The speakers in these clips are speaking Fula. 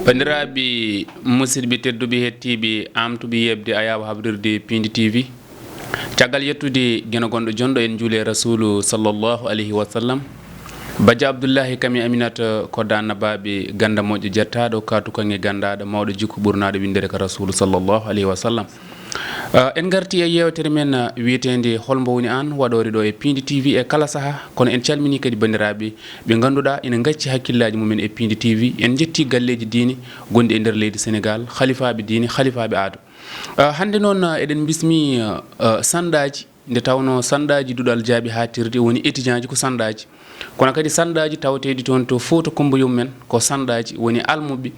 bandiraɓe musidɓe tedduɓe hettiɓe amtuɓe yebde ayawa habdirde Pindi TV caggal yettude gueno gonɗo jonɗo en juule rasulu sallllahu alayhi wa sallam Badji Abdoullahi kami Aminata kodda annabaɓe ganda moƴƴo jettaɗo katukange gandaɗo mawɗo jikku ɓurnaɗo windere ka rasulu sallllahu alayhi wa sallam en garti e yewtere men wiyetede holmbo woni an waɗore ɗo e Pindi TV e kala saaha kono en calmini kadi bandiraɓe ɓe ganduɗa ina gacci hakkillaji mumen e Pindi TV en jetti galleji diine gonɗi e nder leydi Sénégal khalifaɓe diine khalifaɓe aado hande noon eɗen bismi sandaji nde tawno sandaji duɗal jaaɓi hatirde woni étudiant ji ko sandaji kono kadi sandaji tawteɗi toon to Fouta Koumboyum men ko sandaji woni almuɓe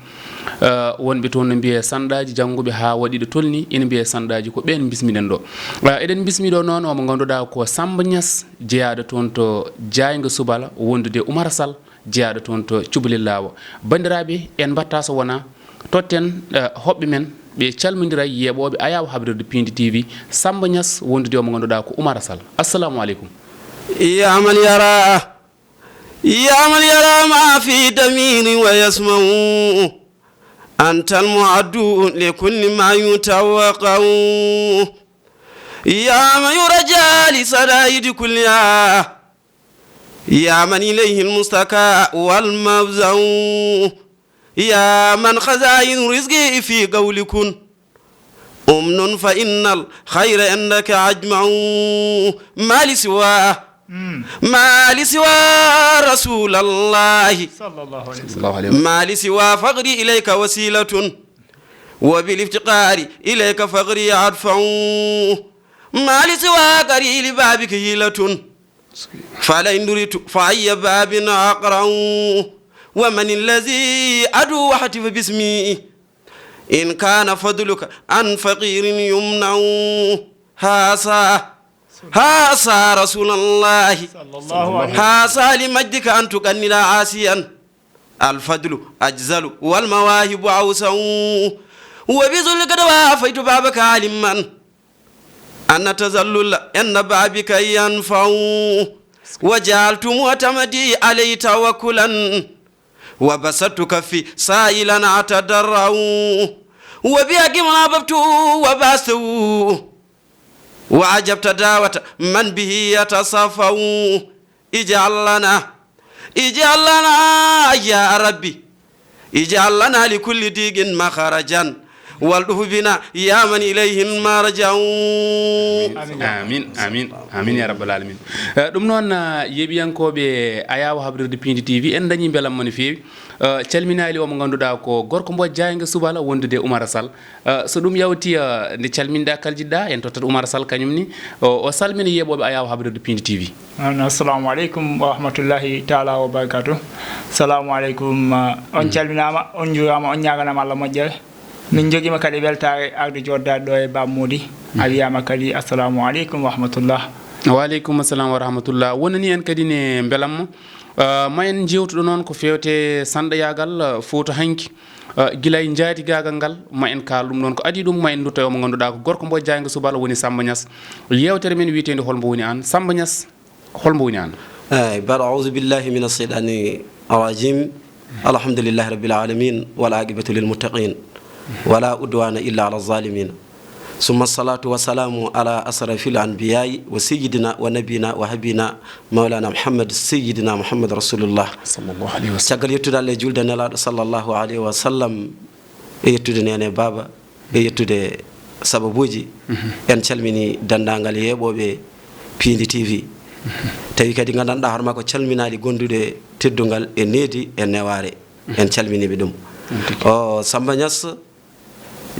wonɓe toon no mbiye sandaji jangguɓe ha waɗiɗo tolni ina mbiye sandaji ko ɓen bismiɗen ɗo eɗen bismiɗo noon omo ganduɗa ko Samba Niass jeeyaɗo toon to Diayga Soubala wondude Oumar Sall jeeyaɗo toon to Cubalel Lawo bandiraɓe en batta so wona totten hoɓɓe men ɓe calmodira yeeɓoɓe ayawa habdirde Pindi TV Samba Niass wondude omo ganduɗa ko Oumar Sall assalamu aleykum يا من يرى ما في دمير ويسمع أنت المعد لكل ما يتوقع يا من يرجى لسرائد كلها يا من إليه المستكى والمفزع يا من خزائن رزقه في قولكن أمن فإن الخير عندك أجمع ما لسواه ما لسوى رسول الله صلى الله عليه وسلم ما لسوى فقري إليك وسيلة وبالافتقار إليك فقري أدفع ما لسوى قري لبابك هيلة فلئن دريت فأي باب أقرع ومن الذي أدعو وحتف باسمي إن كان فضلك عن فقير يمنع هاسا رسول الله هاسا لمجدك أن تكنل عاسيا الفضل أجزل والمواهب أوسع وبذلك دوافيت بابك علما أن تزلل أن بابك ينفع وجعلت معتمدي علي توكلا وبسطت كفي سائلا أتضرع وبيك مناببت وباستو وعجبت دعوة من به يتصفى اجعل لنا يا ربي اجعل لنا لكل ضيق مخرجا والطف بنا يا من إليه المرجع آمين آمين آمين يا رب العالمين ɗum noon yeɓiyankoɓe ayawa habdirde Pindi TV en dañi beelam moni feewi calminali omo ganduɗa ko gorko mbo Diayga Soubala wondude Oumar Sall so ɗum yawti nde calminɗa kaljiɗɗa en tottat Oumar Sall kañumni o salmina yeeɓoɓe ayawa habdirde Pindi TV assalamu aleykum wa rahmatullahi taala wa barakatuh assalamu aleykum on calminama on jurama on ñaganama Allah moƴƴere min joguima kadi weltare arde joddade ɗo e Bammoudi a wiyama kadi assalamu aleykum wa rahmatullah waaleykum assalam wa rahmatullah wonani en kadi ne beelammo ma en jewtuɗo noon ko fewte sanɗoyagal Fouta hanki guila e jaatigagal ngal ma en kaal ɗum ɗon ko adi ɗum ma en dutta omo ganduɗa ko gorko mbo Diayga Soubala woni Samba Niass yewtere men wiyetede holmbo woni an Samba Niass holmbo woni an بعد أعوذ بالله من الشيطان الرجيم الحمد لله رب العالمين والعاقبة للمتقين ولا أدوان إلا على الظالمين ثم الصلاة والسلام على أشرف الأنبياء وسيدنا ونبينا وحبينا مولانا محمد سيدنا محمد رسول الله صلى الله عليه وسلم شكل يتودى لجولد نلا صلى الله عليه وسلم يتودى نياني بابا يتودى سببوجي en calmini dandangal yeɓoɓe Pindi TV tawi kadi gandanɗa hoorema ko calminali gondude teddungal e needi e neware en calminiɓe ɗum o Samba Niass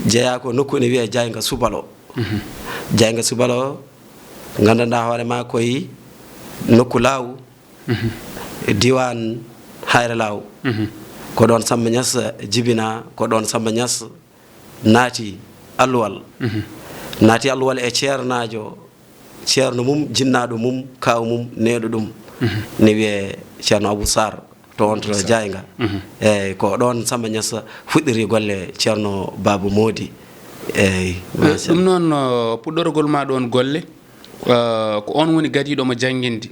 jeeya ko nokku ne wiye Diayga Soubala Diayga Soubala o gandanɗa hoorema koye nokku laawu diwan hayre laawu ko ɗon Samba Niass jibina ko ɗon Samba Niass naati alluwal naati alluwal e ceernajo ceerno mum jinnaɗo mum kaw mum neɗo ɗum ne wiye ceerno Abou Sarr to on to Diayga eyyi ko ɗon Samba Niass fuɗɗiri golle ceerno Baba Mody eyyi ɗum noon puɗɗorgol ma ɗon golle ko on woni gadiɗo mo jangguinde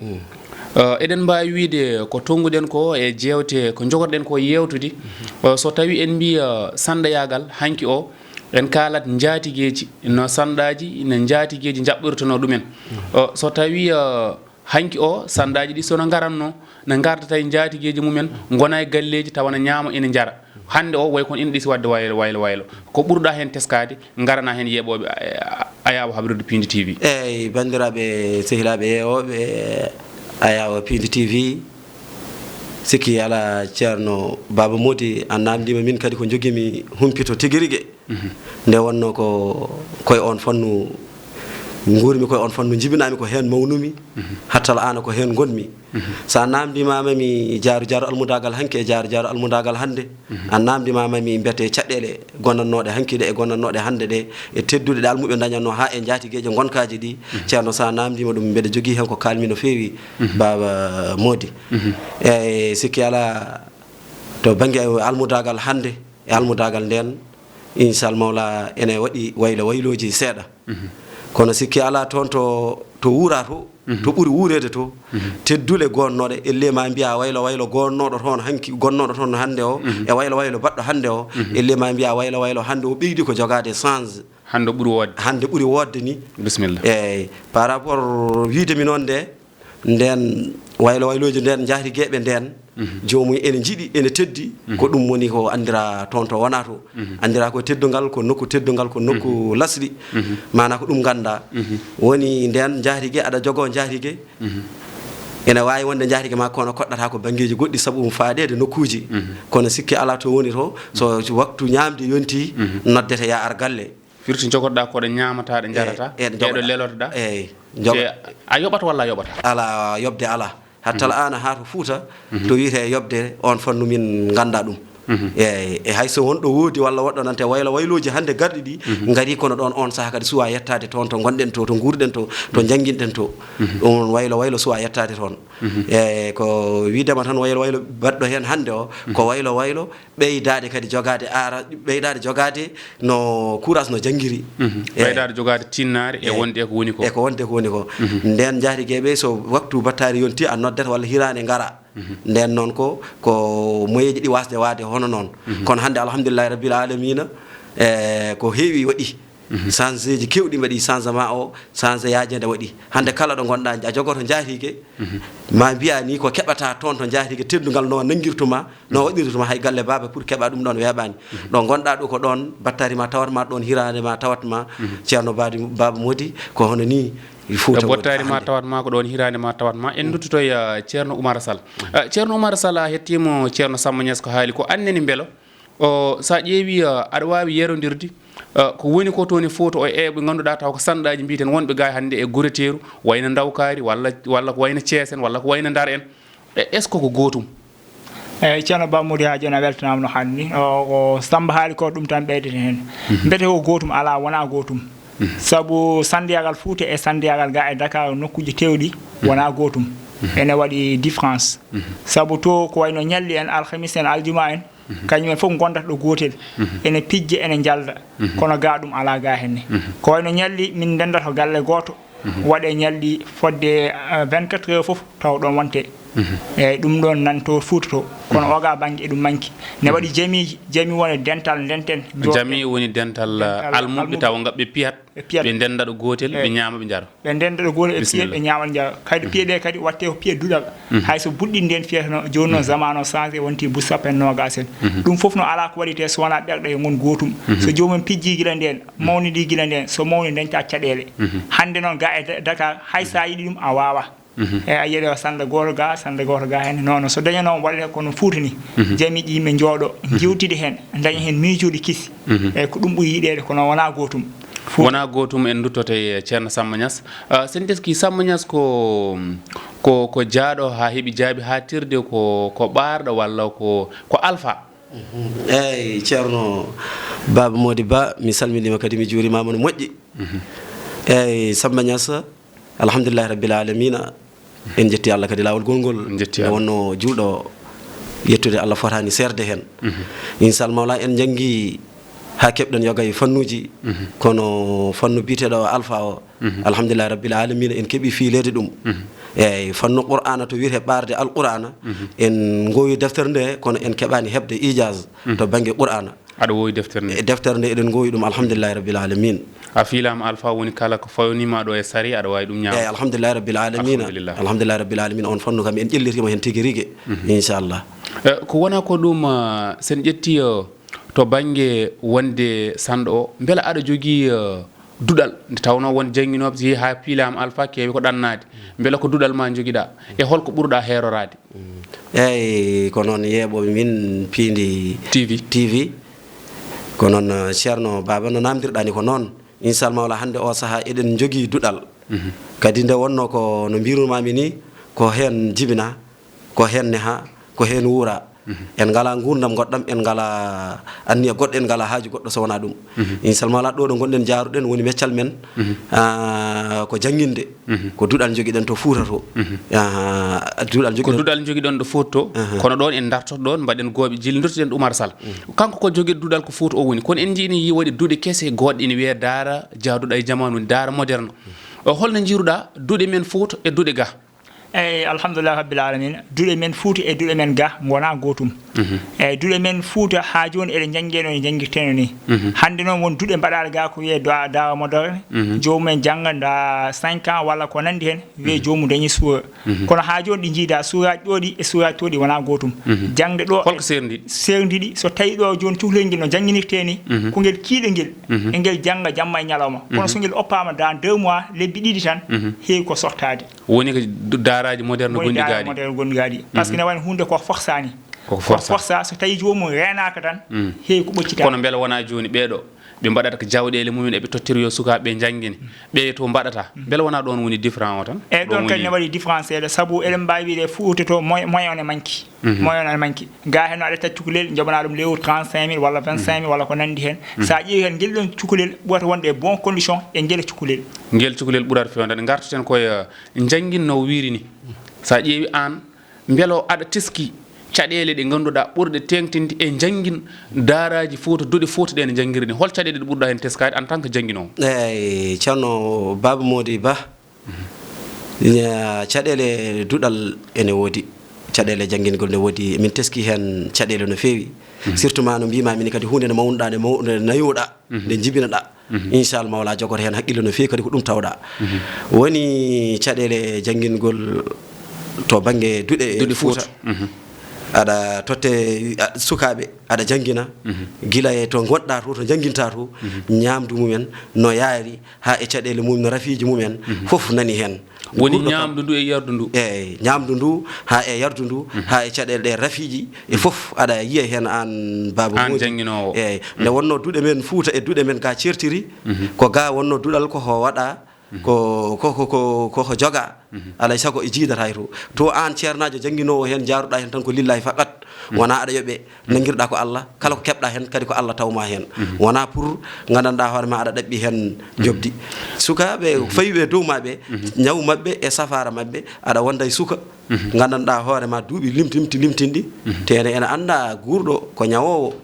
eɗen mbawi wiide ko tonguɗen ko e jewte ko jogorɗen ko yewtude so tawi en mbi sandayagal hanki o en kalat jaatigueji no sandaji ne jaatigueji jaɓɓirtono ɗumen so tawi hanki o sandaji ɗi sono garanno ne gardata e jaatigueji mumen gona e galleji tawana ñaama ene jara hande o way kon ina ɗisi wadde waylo ko ɓurɗa hen teskade garana hen yeeɓoɓe Ayawa Habirde Pindi TV eyyi bandiraɓe sehilaɓe yeewoɓe Ayawa Pindi TV sikki ala ceerno Baba Mody a namdima min kadi ko joguimi humpito tiguirigui nde wonno ko koye on fannu guurmi koye on fannu jibinami ko hen mawnumi hattal ana ko hen gonmi sa namdimama mi jaaru almudagal hanki e jaaru almudagal hande a namdimama mi mbiyete caɗɗele gonnannoɗe hanki ɗe e gonnannoɗe hande ɗe e teddude ɗe almuɓe dañatno ha e jaatigueje gonkaji ɗi ceerno sa namdima ɗum mbeɗa jogui hen ko kalmi no fewi Baba Mody eyyi sikki ala to banggue almudagal hande e almudagal nden inchallah mawla ene waɗi wayloji seeɗa kono sikki ala toon to wuura to ɓuuri wuurede to teddule gonnoɗe elle ma mbiya waylo gonnoɗo toon hanki gonnoɗo toon hande o e waylo baɗɗo hande o elle ma mbiya waylo hande o ɓeydi ko jogade change hande ɓuuri wodde ni bisimilla eyyi par rapport wiidemi noon nde nden wayloji nden jaatigueɓe nden jomum ene jiiɗi ene teddi ko ɗum woni ko andira toon to wona to andira ko teddugal ko nokku lasɗi mana ko ɗum ganda woni nden jaatigue aɗa jogo jaatigue ene wawi wonde jaatigue ma kono koɗɗata ko banggueji goɗɗi saabu faadede nokkuji kono sikki ala to woni to so waktu ñamde yonti noddete ya ar galle firti jogoɗɗa koɗo ñamata ɗe jarata ɗeɗo lelotoɗa eyyi a yoɓata walla a yoɓata ala yobde ala hattal ana ha to Fouta to wiyete yobde on fannu min ganda ɗum e hayso wonɗo woodi walla woɗɗo nante wayloji hande garɗi ɗi gari kono ɗon on saaha kadi suwa yettade toon to gonɗen to guurɗen to jangguinɗen to ɗum waylo suwa yettade toon e ko widema tan waylo baɗɗo hen hande o ko waylo ɓeydade kadi jogade ɓeydade jogade no courage no janguiri ɓeydade jogade tinnare e wonde ko woni ko ko wonde ko woni ko nden jaatigueɓe so waktu battari yonti a noddata walla hirane gara nden noon ko moyeji ɗi wasde wade hono noon kono hande alhamdulillahi rabbil alamina ko heewi waɗi change ji kewɗi mbaɗi changement o change yajede waɗi hande kala ɗo gonɗa a jogoto jaatigue ma mbiya ni ko keɓata toon to jaatigue teddugal no nanguirtuma no waɗirtuma hay galle baba pour keɓa ɗum ɗon weeɓani ɗo gonɗa ɗo ko ɗon battari ma tawatma ɗon hirande ma tawatma ceerno Baba Mody ko hono ni bottari ma tawatma ko ɗon hirande ma tawatma en duttotoy ceerno Oumar Sall ceerno Oumar Sall a hettimo ceerno Samba Niass ko haali ko anneni beelo sa ƴeewi aɗa wawi yerodirde ko woni ko toni photo o ɓe ganduɗa taw ko sanɗaji mbiten wonɓe ga hande e gureteru wayno Dawkari walla ko wayno Thiesen walla ko wayno Ndar en est ce que ko gotum eyyi ceerno Baba Mody ha joni a weltanama no hanni ko Samba haali ko ɗum tan ɓeydete hen mbete ko gotum ala wona gotum sabu sandiyagal Fouta e sandiyagal ga e Dakar nokkuji tewɗi wona gotum ene waɗi différence sabu to ko wayno ñalli en alhamis en aljuma en kañumen fof gondata ɗo gotel ene pijje ene jalda kono ga ɗum ala ga henne ko wayno ñalli min dendata galle goto waɗe ñalli fodde 24 heures fof taw ɗon wonte eyyi ɗum ɗon nanto Fouta to kono oga banggue ɗum manki ne waɗi jami woni dental ndenten jami woni dental almuɓe taw gabɓe piyat ɓe ndenda ɗo gotel ɓe ñama ɓe jara ɓe ndenda ɗo gotel e piya ɓe ñama jara kadi piyeɗe kadi watte ko piye duɗal hayso buɗɗi nden fiyatano joni noon zaman o changé wonti bus sappo en nogas en ɗum foof no ala ko waɗite so wona ɓerɗe e gon gotum so jomum pijji guila nden mawnidi guila nden so mawni dañta caɗele hande noon ga e Dakar hay sa yiɗi ɗum a wawa e a yiɗo sande goto ga hen nono so dañano waɗete kono Fouta ni jamiji yimɓe jooɗo jewtide hen daña hen miijuɗi kiisi eyyi ko ɗum ɓuuri yiɗede kono wona gotum wona gotum en duttote ceerno Samba Niass sen teski Samba Niass ko jaaɗo ha heeɓi jaabi ha tirde ko ɓarɗo walla ko alpha eyyi ceerno Baba Mody Ba mi salminima kadi mi juurimama no moƴƴi eyyi Samba Niass alhamdulillahi rabbil alamina en jetti Allah kadi lawol gongol wonno juuɗo yettude Allah fotani serde hen inchallah mawla en jangi ha keɓɗen yoga e fannuji kono fannu biteɗo alpha o alhamdulillah rabbil alamin en keeɓi fiilede ɗum eyyi fannu qur'ana to wiyete ɓarde alqur'ana en gowi deftere nde kono en keɓani hebde ijaz to banggue qur'ana aɗa wowi deftere nde deftere nde eɗen gowi ɗum alhamdulillahi rabbil alamin a fiilama alpha woni kala ko fawnima ɗo e sari aɗa wawi ɗum ñaama eyyi alhamdulillahi rabbil alamin alhamdulillahi rabbil alamin on fannu kam en ƴellirtima hen tigui rigui inchallah ko wona ko ɗum sen ƴetti to banggue wonde sanɗo o beela aɗa jogui duɗal nde tawno won jangguinoɓe si ha piilama alpha keewi ko ɗannade beela ko duɗal ma joguiɗa e holko ɓurɗa herorade eyyi ko noon yeeɓoɓe min piindi tv ko noon ceerno baba no namdirɗani ko noon inchallah mawla hande o saaha eɗen jogui duɗal kadi nde wonno ko no mbirumami ni ko hen jibina ko hen neha ko hen wuura en ngala gurdam goɗɗam en ngala anniya goɗɗo en ngala haaju goɗɗo so wona ɗum inchallah mawla ɗo ɗo gonɗen jaaruɗen woni meccal men ko jangguinde ko duɗal joguiɗen to Fuuta to ko duɗal joguiɗon ɗo Fuuta to kono ɗon en dartoto ɗon mbaɗen gooɓe jillidortoɗen Oumar Sall kanko ko joguiɗo duɗal ko Fuuta o woni kono en jiini waɗi duuɗe keese goɗɗe ine wiye daara jaaduɗa e jamanu daara moderne holno jiiruɗa duuɗe men Fuuta e duuɗe ga eyyi alhamdulillah rabbil alamin duuɗe men Fuuta e duuɗe men ga wona gotum eyyi duuɗe men Fuuta ha joni eɗen janggeno e janggirteno ni hande noon won duuɗe mbaɗaɗe ga ko wiye dawa moderne jomumen jangga da 5 ans walla ko nandi hen wiye jomum dañi suura kono ha joni ɗi jiida suuraji ɗoɗi e suuraji toɗi wona gotum jangde ɗo holko serdiɗi so tawi ɗo joni cuhlel nguel no jangguinirte ni ko nguel kiiɗe nguel e nguel jangga jamma e ñalawma kono so nguel oppama dans 2 mois lebbi ɗiɗi tan heewi ko sortade woni ko daaraji moderne gondigaɗi moderne gondigaɗi par ce que ne wayno hunde ko forsani ko forsa so tawi jomum renaka tan heewi ko ɓoccita kono beela wona joni ɓeɗo ɓe mbaɗata ko jawɗele mumen eɓe tottiri yo sukaɓe jangguine ɓe to mbaɗata beela wona ɗon woni différent o tan eyyi ɗon kadi ne waɗi différence seeɗa saabu eɗen mbawi wiide Fuuta to moyen ne manki moyen ne manki ga hen no aɗa tati cukalel jooɓana ɗum lewru 35 000 walla 25 000 walla ko nandi hen sa ƴeewi hen guel ɗon cukalel ɓurata wonde e bon condition e guel cukalel ɓurata fewde nde gartoten koye jangguinno wiiri ni sa ƴeewi an beelo aɗa teski caɗele ɗe ganduɗa ɓurɗe tengtinde e janggin daaraji Fuuta duuɗe Fuuta ɗe ne janggiri ni hol caɗele ɗe ɓurɗa hen teskade en tant que janguinowo eyyi ceerno Baba Mody Ba caɗele duɗal ene woodi caɗele janguingol ne woodi min teski hen caɗele no feewi surtout ma no mbimami ni kadi hunde nde mawnuɗa nde nayoɗa nde jibinaɗa inchallah mawla jogoto hen haqqille no feewi kadi ko ɗum tawɗa woni caɗele janguingol to banggue duuɗe Fuuta aɗa totte sukaɓe aɗa jangguina guila e to gonɗa to jangguinta to ñamdu mumen no yaari ha e caɗele mum no rafiji mumen foof nani hen woni ñamdu ndu e yardu ndu eyyi ñamdu ndu ha e yardu ndu ha e caɗele ɗe rafiji e foof aɗa yiya hen an Baba Mody janguinowo eyyi nde wonno duuɗe men Fuuta e duuɗe men ga certiri ko ga wonno duɗal koko waɗa ko joga alay sago e jiidata to an ceernajo janguinowo hen jaaruɗa hen tan ko lillahi faqat wona aɗa yoɓe nanguirɗa ko Allah kala ko keɓɗa hen kadi ko Allah tawma hen wona pour gandanɗa hoorema aɗa ɗaɓɓi hen jobdi sukaɓe fawiɓe dow maɓe ñaw mabɓe e safara mabɓe aɗa wonda e suka gandanɗa hoorema duuɓi limtinɗi tene ene anda guurɗo ko ñawowo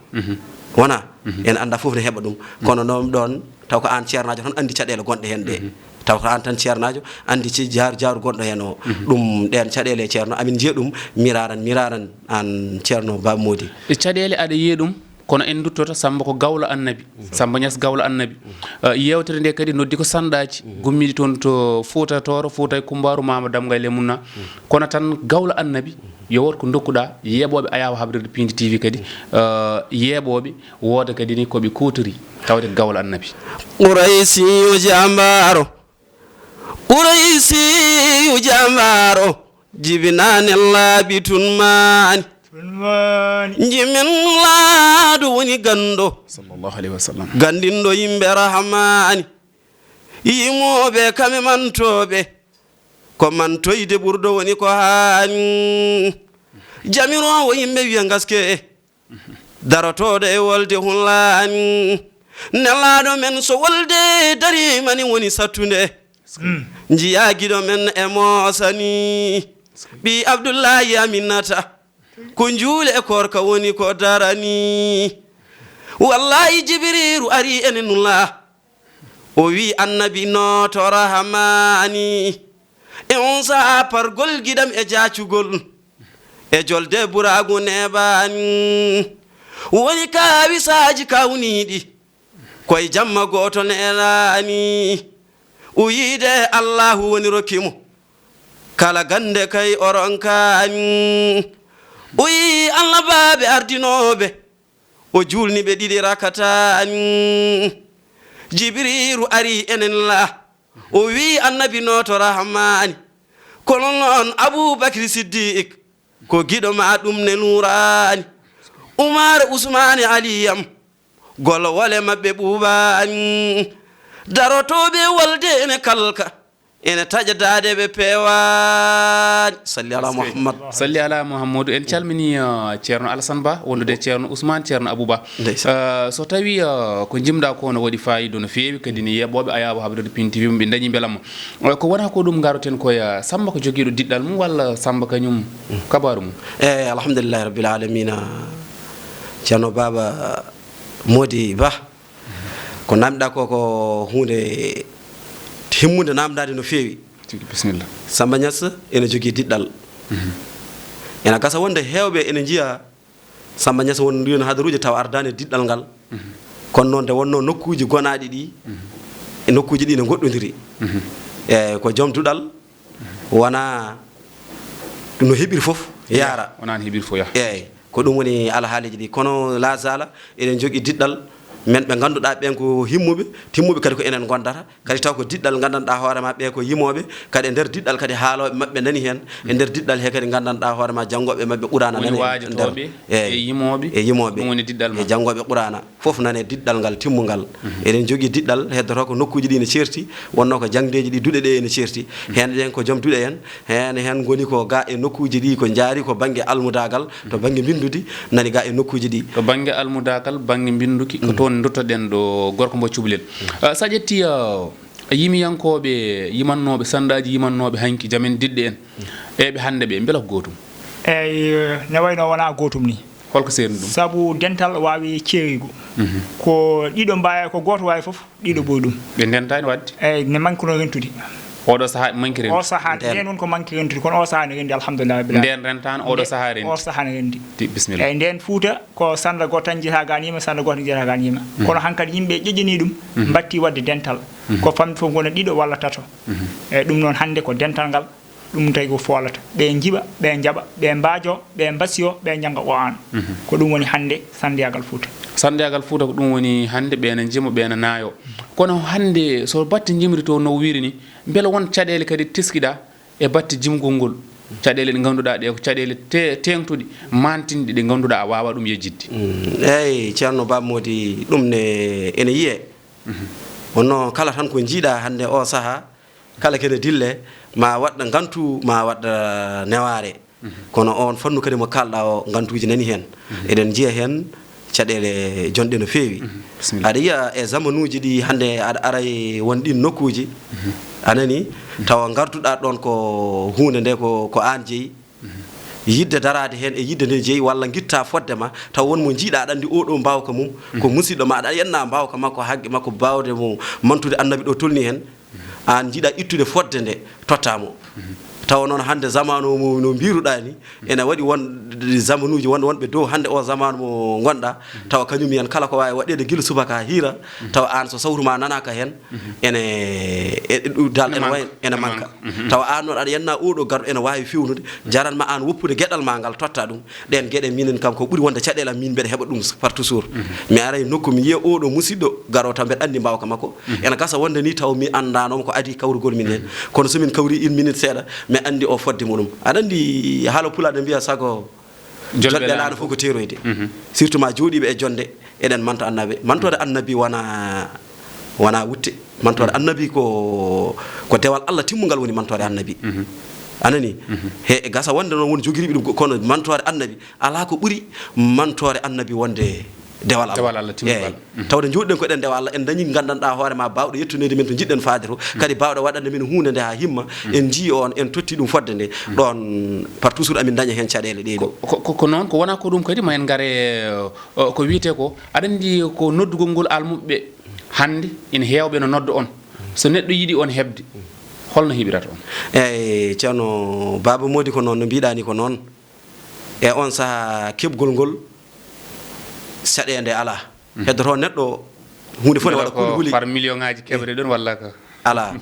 wona ene anda foof ne heeɓa ɗum kono noon ɗon taw ko an ceernajo tan andi caɗele gonɗe hen ɗe taw ko an tan ceernajo andi jaaru gonɗo hen o ɗum ɗen caɗele ceerno amin jiiya ɗum miraran an ceerno Baba Mody caɗele aɗa yiya ɗum kono en duttota Samba ko gawlo annabi Samba Niass gawlo annabi yewtere nde kadi noddi ko sanɗaji gummidi toon to Fuuta Tooro Fuuta e Kumbaru Mama Damgay Lemunna kono tan gawlo annabi yo wot ko dokkuɗa yeeɓoɓe Ayawa Habrirde Pindi TV kadi yeeɓoɓe wooda kadi ni koɓe kutori tawde gawlo annabi Quraysiyu jambaro Quraysiyu jambaro jibinani laabi tun mani jimin laadu woni gando sallallahu alaihi wasallam gandindo yimɓe rahmani yimoɓe kame mantoɓe ko mantoyde ɓurɗo woni ko haani jamirowo yimɓe wiya gaske darotoɗo e wolde hullani nelaɗo men so wolde darimani woni sattude jiyaguiɗo men e moosani ɓi Abdoullahi Aminata ko juule e korka woni ko darani wallahi jibriru ari enenullah o wi annabi noto rahmani e on saa pargol giɗam e jaacugol e jolde buragu nebani woni kawisaji kawniɗi koye jamma goto nelani o yiide allahu woni rokkimo kala gande kay oronkani o yi allah baaɓe ardinoɓe o julniɓe ɗiɗi rakatani jibriru ari enen la o wi annabi noto rahmani kono noon aboubacry siddiq ko giɗo ma ɗum ne nurani umar ousmane aliyam golo wole mabɓe ɓuuɓani darotoɓe wolde ene kalka ene taƴa daadeɓe peewani salli ala mouhammad salli ala mouhammadou en calmini ceerno alassane ba wondude ceerno ousmane ceerno abouba so tawi ko jimɗa ko no waɗi fayido no feewi kadi ne yeɓoɓe ayaba habrede pin tv ɓe dañi beelama ko wona ko ɗum garoten koye samba ko joguiɗo diɗɗal mum walla samba kañum kabaru mum eyyi alhamdulillahi rabbil alamina ceerno baba modi ba ko namɗa ko hunde himmude namdade no feewi bisimilla Samba Niass ene jogui diɗɗal ena gasa wonde hewɓe ene jiiya Samba Niass won ndiyon hadaruji taw ardani diɗɗal ngal kono noon nde wonno nokkuji gonaɗi ɗi e nokkuji ɗi ne goɗɗodiri e ko joom duɗal wona no heeɓiri foof yaara wona no heeɓiri foof yaha eyyi ko ɗum woni alhaaliji ɗi kono la sala eɗen jogui diɗɗal men ɓe ganduɗa ɓen ko himmuɓe timmuɓe kadi ko enen gondata kadi taw ko diɗɗal gandanɗa hoorema ɓe ko yimoɓe kadi e nder diɗɗal kadi haaloɓe mabɓe nani hen e nder diɗɗal he kadi gandanɗa hoorema janggoɓe mabɓe ɓurana nani e yimoɓe ɗum woni diɗɗal e janggoɓe ɓurana foof nane diɗɗal ngal timmugal eɗen jogui diɗɗal heddoto ko nokkuji ɗi ne certi wonno ko jangdeji ɗi duɗe ɗe ene certi hen ɗen ko joom duɗe en hen goni ko ga e nokkuji ɗi ko jaari ko banggue almudagal to banggue bindude nani ga e nokkuji ɗi to banggue almudagal banggue binduki ko toon duttoɗen ɗo gorko mbo cubalel sa ƴetti yimiyankoɓe yimannoɓe sandaji yimannoɓe hanki jamen diɗɗe en eɓe hande ɓe beela ko gotum eyyi ne wayno wona gotum ni holko seeri ɗum saabu dental wawi ceerigo ko ɗiɗo mbawi ko goto wawi foof ɗiɗo ɓoy ɗum ɓe ndentani wadde eyyi ne manque no rentude oɗo saaha manque rendi o saaha nden won ko manque rentude kono o saaha ne rendi alhamdulillah nden rentano oɗo saaha rendi o saaha ne rendi bisimilla eyyi nden Fouta ko sanda goto tan jeeta ganima sanda goto jeeta ganima kono hankkadi yimɓe ƴeƴƴini ɗum batti wadde dental ko famde fof gona ɗiɗo walla tato eyyi ɗum noon hande ko dental ngal ɗum tawi ko folata ɓe jiiɓa ɓe jaaɓa ɓe mbaajo ɓe mbasiyo ɓe jangga o an ko ɗum woni hande sandiyagal Fouta sandiyagal Fouta ko ɗum woni hande ɓeene jima ɓeene naayo kono hande so batte jimri to no wiiri ni beele won caɗele kadi teskiɗa e batte jimgol ngol caɗele ɗe ganduɗa ɗe ko caɗele tengtuɗe mantinɗe ɗe ganduɗa a wawa ɗum yejjidde eyyi ceerno Baba Mody ɗum ne ene yiye wonno kala tan ko jiiɗa hande o saaha kala kene dille ma waɗɗa gantu ma waɗɗa neware kono on fannu kadi mo kalɗa o gantuji nani hen eɗen jiiya hen caɗele jonɗe no feewi aɗa yiya e zamanuji ɗi hande aɗa ara e won ɗin nokkuji anani tawa garduɗa ɗon ko hunde nde ko an jeeyi yidde darade hen e yidde nde jeeyi walla guitta fodde ma taw won mo jiiɗa aɗa andi oɗo mbawka mum ko musidɗo ma aɗa yenna mbawka makko haqqe makko bawde mo mantude annabi ɗo tolni hen an jiiɗa ittude fodde nde tottamo tawa noon hande zamanu no mbiruɗa ni ene waɗi won zamanuji wonɓe dow hande o zamanu mo gonɗa tawa kañum yen kala ko wawi waɗede guila subaka ha hiira tawa an so sawruma nanaka hen ene dal ene way ene manka tawa an noon aɗa yenna oɗo garɗo ene wawi fewnude jaranma an woppude gueɗal ma ngal totta ɗum ɗen gueɗe minen kam ko ɓuuri wonde caɗele am min mbeɗa heeɓa ɗum par toujours mi aray nokku mi yiya oɗo musidɗo garo taw mbeɗa andi mbawka makko ene gasa wonde ni taw mi andanoma ko adi kawrugol min hen kono somin kawri 1 minute seeɗa mi andi o fodde muɗum aɗa andi haala pulaɗo mbiya sago jolɓe laaɗo fof ko teroyde surtout ma jooɗiɓe e jonde eɗen manta annabi mantode annabi wona wutte mantode annabi ko dewal Allah timmugal woni mantode annabi anani he gasa wonde noon woni jogiriɓe ɗum kono mantore annabi ala ko ɓuuri mantore annabi wonde dewal Allah timmugal tawde joɗɗen ko ɗen dewal Allah en dañi gandanɗa hoore ma bawɗo yettunede men to jiɗɗen faade to kadi bawɗo waɗande men hunde nde ha himma en jii on en totti ɗum fodde nde ɗon par toujours amin daña hen caɗele ɗe ko noon ko wona ko ɗum kadi ma en gaare ko wiyete ko aɗa andi ko noddugol ngol almuɓeɓe hande ina hewɓe no nodda on so neɗɗo yiiɗi on hebde holno hiɓirata on eyyi ceerno Baba Mody ko noon no mbiɗani ko noon e on saaha keɓgol ngol saɗede ala heddoto neɗɗo hunde fof ne waɗa kuli par million ngaji keɓre ɗon walla ko ala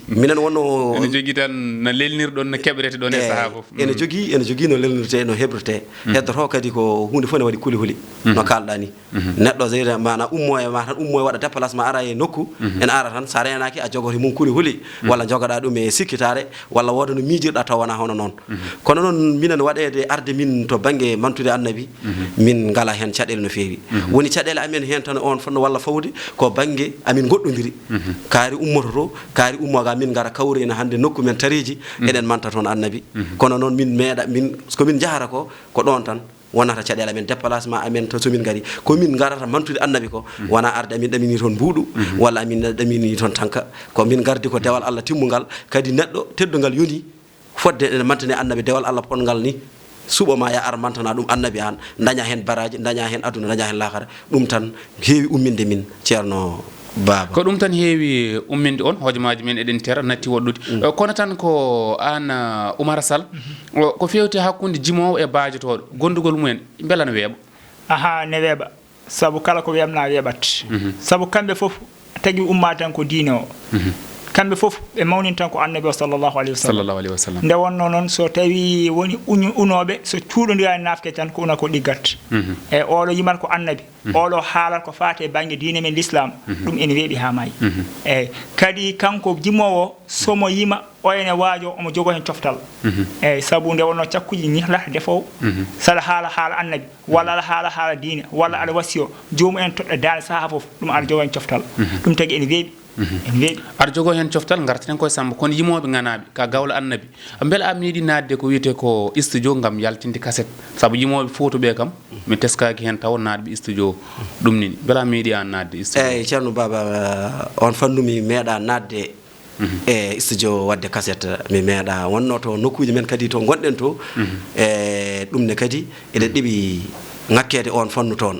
minen wonno ene jogui tan no lelnirɗon no keɓrete ɗon e saaha fof ene jogui no lelnirte no heɓrete heddoto kadi ko hunde fof ne waɗi kuli no kalɗa ni neɗɗo zeyda mana ummo e ma tan ummo e waɗa déplacement ara e nokku en ara tan sa renaki a jogoto mum kuli walla jogoɗa ɗum e sikkitare walla woda no miijirɗa taw wona hono noon kono noon minen waɗede arde min to banggue mantude annabi min ngala hen caɗele no fewi woni caɗele amen hen tan on fonno walla fawde ko banggue amin goɗɗodiri kaari ummoto to kaari ummoga min gara kawrena hande nokku men tariji eɗen manta toon annabi kono noon min meeɗa min komin jahata ko ɗon tan wonata caɗele amen déplacement amen to somin gari komin garata mantude annabi ko wona arde amin ɗamini toon mbuuɗu walla amin ɗamini toon tanka ko min gardi ko dewal Allah timmugal kadi neɗɗo teddugal yoni fodde ene mantane annabi dewal Allah pongal ni suɓo ma ya ar mantana ɗum annabi an daña hen baraji daña hen aduna daña hen lahara ɗum tan heewi umminde min ceerno Baba ko ɗum tan heewi umminde on hojomaji men eɗen tera natti woɗɗude kono tan ko an Oumar Sall ko fewte hakkude jimowo e baajotoɗo gondugol mumen beela no weeɓa aha ne weeɓa saabu kala ko wiyamna weeɓat saabu kamɓe fof tagui umma tan ko diine o kamɓe fof ɓe mawnin tan ko annabi o sallllahu alayhi wa sallam nde wonno noon so tawi woni unoɓe so cuuɗodira nafke tan ko una ko ɗiggat e oɗo yimat ko annabi oɗo haalat ko faate banggue diine men l'islam ɗum ene weeɓi ha maayi eyyi kadi kanko jimowo somo yima o ene waajo omo jogo hen coftal eyyi saabu nde wonno cakkuji ñihlata defowo saɗa haala annabi walla aɗa haala diine walla aɗa wasi o jomum en toɗɗa dande saaha foof ɗum aɗa jogo hen coftal ɗum tagui ene weeɓi aɗa jogo hen coftal gartaten koye Samba kono yimoɓe ganaɓe ka gawlo annabi beela am yiiɗi nadde ko wiyete ko studio gam yaltinde cassette saabu yimoɓe photoɓe kam mi teskaki hen taw nadɓe studio ɗum nini beela am yiiɗi an nadde studio eyyi ceerno Baba on fandumi meeɗa nadde e studio wadde cassette mi meeɗa wonno to nokkuji men kadi to gonɗen to e ɗum ne kadi eɗen ɗiɓi ngakkede on fannu toon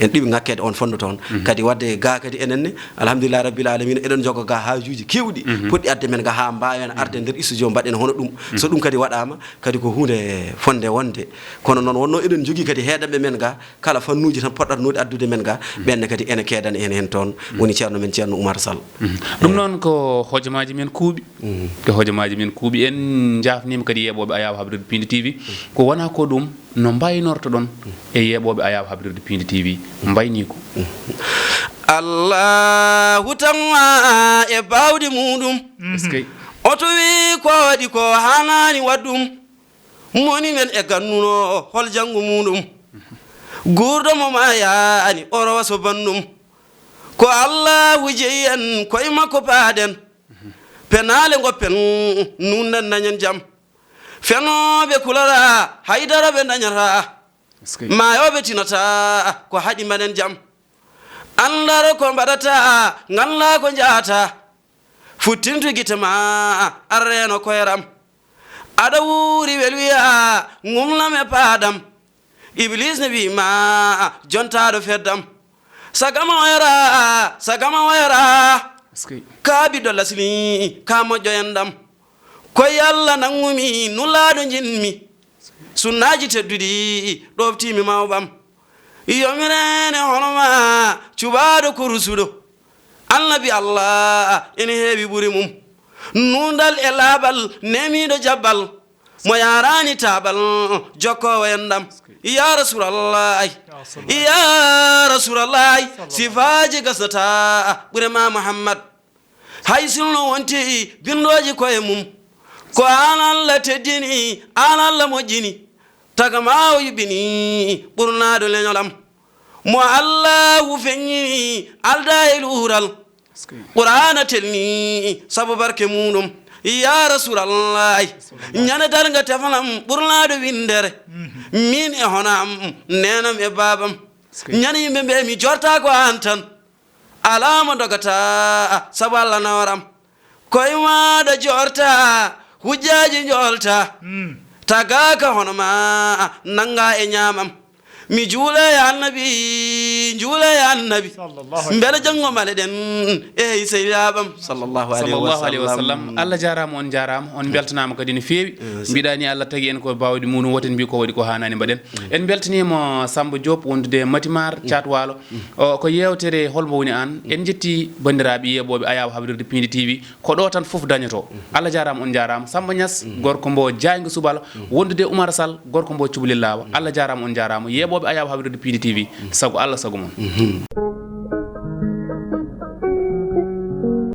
en ɗiɓi ngakkede on fonno toon kadi wadde ga kadi enenne alhamdulillah rabbil alamina eɗen jogo ga haajuji kewɗi poɗɗi adde men ga ha mbawen arde nder studio mbaɗen hono ɗum so ɗum kadi waɗama kadi ko hunde fonde wonde kono noon wonno eɗen jogui kadi heeɗanɓe men ga kala fannuji tan poɗɗatnode addude men ga ɓenne kadi ene keedani en hen toon woni ceerno men ceerno Oumar Sall ɗum noon ko hojomaji men kuuɓi ko hojomaji men kuuɓi en jafnima kadi yeɓoɓe Ayaw Habredde Pindi TV ko wona ko ɗum no mbaynorto ɗon e yeɓoɓe Ayaw Habredde Pindi TV mbayni ko Allahu tamma e bawdi muɗum oto wi ko waɗi ko hanani waɗɗum moni men e gannuno hol janggo muɗum gurdomo ma yaani o rowa so bandum ko Allahu jeyi en koye makko paaden penale goppen nunden dañen jaam fenoɓe kulora haydara ɓe dañata mayoɓe tinata ko haɗi mbanen jaam andara ko mbaɗata galla ko jaata futtintu guite ma arreno koyeram aɗa wuuri welwiya gumlam e paadam iblis ne wima jontaɗo feddam sagama wayra ka ɓiɗɗo lasli ka moƴƴo endam ko yalla nangumi nulaɗo jinmi sunnaji tedduɗi ɗoftimi mawɓam yomirene honoma cubaɗo korusuɗo annabi Allah ene heewi ɓuri mum nundal e laaɓal nemiɗo jabbal mo yarani taɓal jokkowo endam ya rasulallahi sifaji gasnata ɓurema Muhammad hay silno wonti bindoji koye mum ko an Allah teddini an Allah moƴƴini taga ma o yuɓini ɓurnaɗo leñolam mo Allahu feññini alda e luural qur'ana telni sabu barke muɗum ya rasulallahi ñanadal nga tefanam ɓurnaɗo windere min e honam nenam e babam ñani yimɓe mbe mi jorta ko an tan alama dogata sabu Allah nawaram koye maɗa jorta hujjaji jolta tagaka hono ma nanga e ñamam mi juule ya annabi mbele jango male den e seydabam sallallahu alaihi wasallam Allah jarama on jarama on beltanama kadi no fewi mbiɗani Allah tagi en ko bawdi munu woten mbi ko waɗi ko hanani mbaɗen en beltanimo Samba Diop wondude Matimar Thiat Walo ko yewtere holmo woni an en jetti bandiraɓe yeɓoɓe ayaw habdirde Pindi TV ko ɗo tan foof dañoto Allah jarama on jarama Samba Niass gorko mbo jaygo subala wondude Oumar Sall gorko mbo cubalel lawa Allah jarama on jarama yeɓoɓe ayaw habdirde Pindi TV sago Allah sago mon